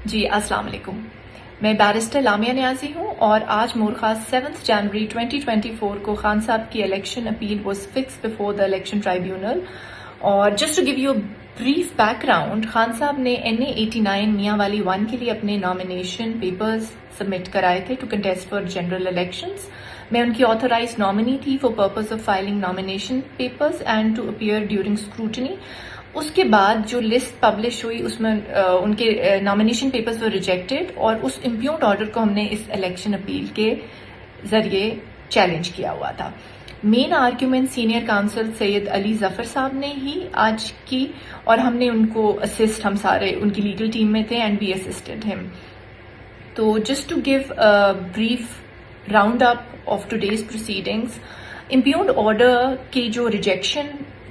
جی السلام علیکم. میں بیرسٹر لامیا نیازی ہوں اور آج مورخاص 7 جنوری 2024 کو خان صاحب کی election appeal was fix before the election tribunal. اور just to give you brief background, Khan صاحب نے NA 89 میاں والی 1 کے لیے اپنے نامینیشن پیپرز سبمٹ کرائے تھے to contest for general elections. میں ان کی آتھورائز نامنی تھی for purpose of filing nomination papers and to appear during scrutiny. اس کے بعد جو لسٹ پبلش ہوئی اس میں ان کے نامینیشن پیپرز وہ ریجیکٹڈ، اور اس امپیونڈ آرڈر کو ہم نے اس الیکشن اپیل کے ذریعے چیلنج کیا ہوا تھا. مین آرگیومنٹ سینئر کاؤنسل سید علی ظفر صاحب نے ہی آج کی، اور ہم نے ان کو اسسٹ، ہم سارے ان کی لیگل ٹیم میں تھے اینڈ وی اسسٹڈ ہم. تو just to give brief round up of today's proceedings, impugned order کی جو ریجیکشن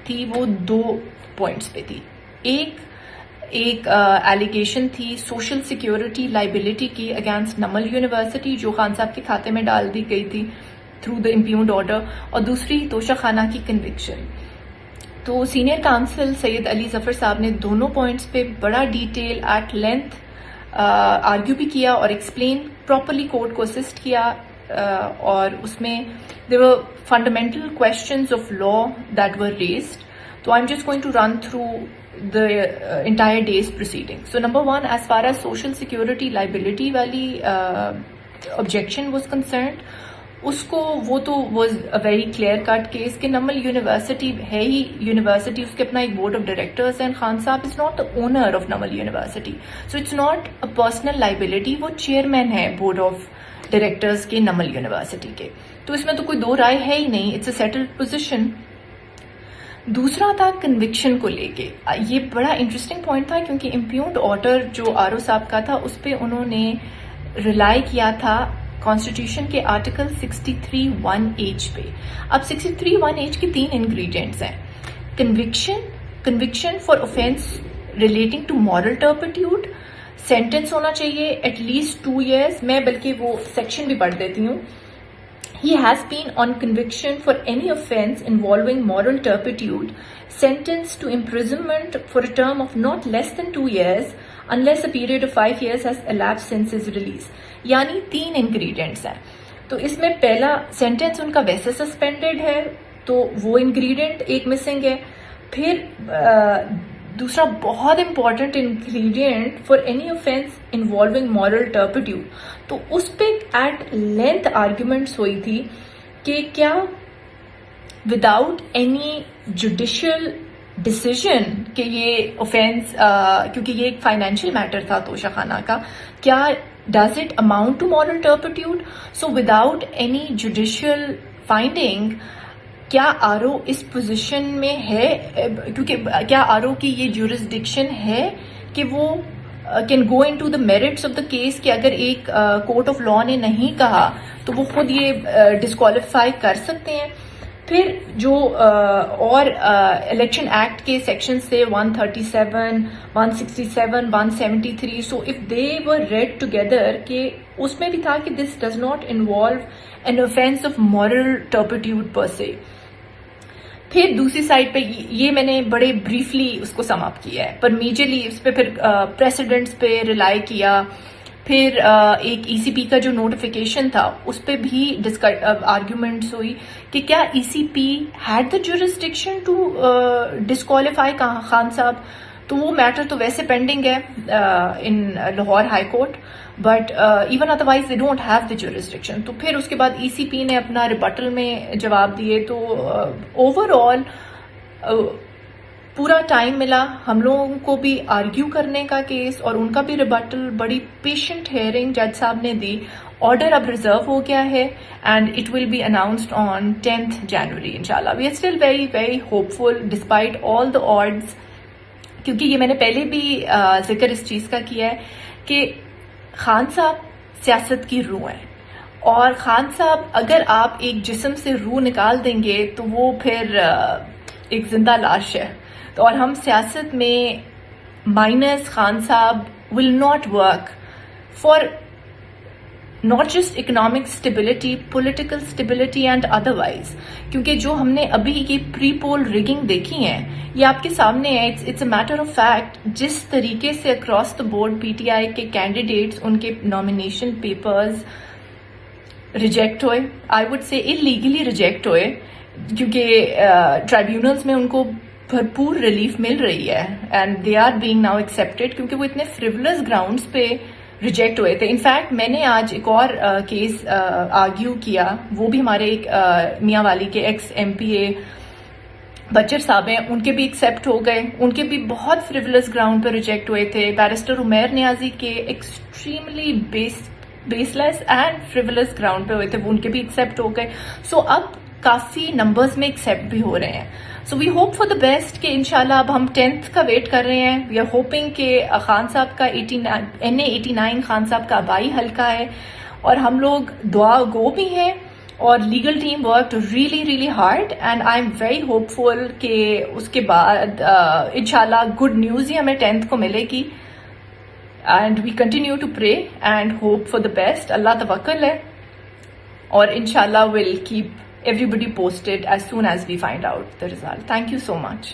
تھی وہ 2 پوائنٹس پہ تھی. ایک ایلیگیشن تھی سوشل سیکیورٹی لائبلٹی کی اگینسٹ نمل یونیورسٹی جو خان صاحب کے کھاتے میں ڈال دی گئی تھی تھرو دا امپیونڈ آرڈر، اور دوسری توشہ خانہ کی کنوکشن. تو سینئر کاؤنسل سید علی ظفر صاحب نے دونوں پوائنٹس پہ بڑا ڈیٹیل ایٹ لینتھ آرگیو بھی کیا اور ایکسپلین پراپرلی کورٹ کو اسسٹ کیا، اور اس میں there were fundamental questions of law that were raised. So I'm just going to run through the entire day's proceedings. So number 1, as far as social security liability wali objection was concerned, usko wo to was a very clear cut case کہ Naml university ہے ہی university, اس کے اپنا ایک board of directors ہیں. خان صاحب is not the owner of Namal university, so it's not a personal liability. وہ chairman ہے board of directors کے نمل یونیورسٹی کے، تو اس میں تو کوئی دو رائے ہے ہی نہیں. It's a settled position. دوسرا تھا کنوکشن کو لے کے. یہ بڑا انٹرسٹنگ پوائنٹ تھا کیونکہ امپیونڈ آرڈر جو RO صاحب کا تھا اس پہ انہوں نے ریلائی کیا تھا کانسٹیٹیوشن کے آرٹیکل 63(1)H پہ. اب 63(1)H کی 3 انگریڈینٹس ہیں. Conviction for offence relating to moral turpitude, sentence ہونا چاہیے ایٹ لیسٹ 2 years. میں بلکہ وہ سیکشن بھی پڑھ دیتی ہوں. He has been on conviction for any offence involving moral turpitude sentenced to imprisonment for a term of not less than 2 years unless a period of 5 years has elapsed since his release. یعنی 3 ingredients ہیں. تو اس میں پہلا sentence ان کا ویسے suspended ہے تو وہ انگریڈینٹ ایک مسنگ ہے. پھر دوسرا بہت important ingredient for any offence involving moral turpitude, تو اس پہ ایٹ لینتھ آرگیومنٹس ہوئی تھی کہ کیا وداؤٹ اینی جوڈیشل ڈسیزن کہ یہ اوفینس، کیونکہ یہ ایک فائنینشیل میٹر تھا توشہ خانہ کا، کیا does it amount to moral turpitude. So without any judicial finding کیا RO اس پوزیشن میں ہے، کیونکہ کیا RO کی یہ جورسڈکشن ہے کہ وہ can go into the merits of the case, کہ اگر ایک کورٹ آف لا نے نہیں کہا تو وہ خود یہ ڈسکوالیفائی کر سکتے ہیں. پھر جو اور الیکشن ایکٹ کے سیکشنز تھے 137، 167، 173، so if they were read together کہ اس میں بھی تھا کہ this does not involve an offence of moral turpitude پر سے. پھر دوسری سائڈ پہ یہ میں نے بڑے بریفلی اس کو سم اپ کیا ہے، پر میجرلی اس پہ پھر پریسیڈنٹس پہ ریلائی کیا. پھر ایک ECP کا جو نوٹیفیکیشن تھا اس پہ بھی آرگیومنٹس ہوئی کہ کیا ECP had the jurisdiction to disqualify Khan صاحب. تو وہ میٹر تو ویسے پینڈنگ ہے in Lahore high court, but even otherwise they don't have the jurisdiction. تو پھر اس کے بعد ECP نے اپنا ریبٹل میں جواب دیے. تو اوور آل پورا ٹائم ملا ہم لوگوں کو بھی آرگیو کرنے کا کیس، اور ان کا بھی ریبٹل. بڑی پیشنٹ ہیئرنگ جج صاحب نے دی. آرڈر اب ریزرو ہو گیا ہے and it will be announced on 10th January انشاءاللہ. We are still very very hopeful despite all the odds, کیونکہ یہ میں نے پہلے بھی ذکر اس چیز کا کیا ہے کہ خان صاحب سیاست کی روح ہیں، اور خان صاحب اگر آپ ایک جسم سے روح نکال دیں گے تو وہ پھر ایک زندہ لاش ہے. تو اور ہم سیاست میں مائنس خان صاحب will not work for not just economic stability, political stability and otherwise. کیونکہ جو ہم نے ابھی کی پری پول ریگنگ دیکھی ہیں یہ آپ کے سامنے ہے. It's a matter of fact. جس طریقے سے across the board P T I کے کینڈیڈیٹس ان کے نامینیشن پیپرز ریجیکٹ ہوئے, I would say illegally rejected ہوئے, کیونکہ ٹرائیبیونلز میں ان کو بھرپور ریلیف مل رہی ہے and they are being now accepted, کیونکہ وہ اتنے فریولس گراؤنڈس پہ ریجیکٹ ہوئے تھے. انفیکٹ میں نے آج ایک اور کیس آرگیو کیا, وہ بھی ہمارے ایک میاں والی کے ایکس ایم پی اے بچر صاحب ہیں, ان کے بھی ایکسیپٹ ہو گئے, ان کے بھی بہت فریولس گراؤنڈ پہ ریجیکٹ ہوئے تھے. بیرسٹر عمیر نیازی کے extremely baseless and frivolous ground پہ ہوئے تھے, وہ ان کے بھی ایکسیپٹ ہو گئے. سو اب کافی نمبرز میں ایکسیپٹ بھی ہو رہے ہیں. So we hope for the best کہ انشاءاللہ اب ہم 10th کا ویٹ کر رہے ہیں. وی آر ہوپنگ کہ خان صاحب کا NA89 خان صاحب کا آبائی حلقہ ہے, اور ہم لوگ دعا گو بھی ہیں, اور legal team work really really hard, and I am very hopeful کہ اس کے بعد انشاءاللہ گڈ نیوز ہی ہمیں 10th کو ملے گی. And we continue to pray and hope for the best. اللہ توکل ہے, اور انشاءاللہ will keep everybody posted as soon as we find out the result. Thank you so much.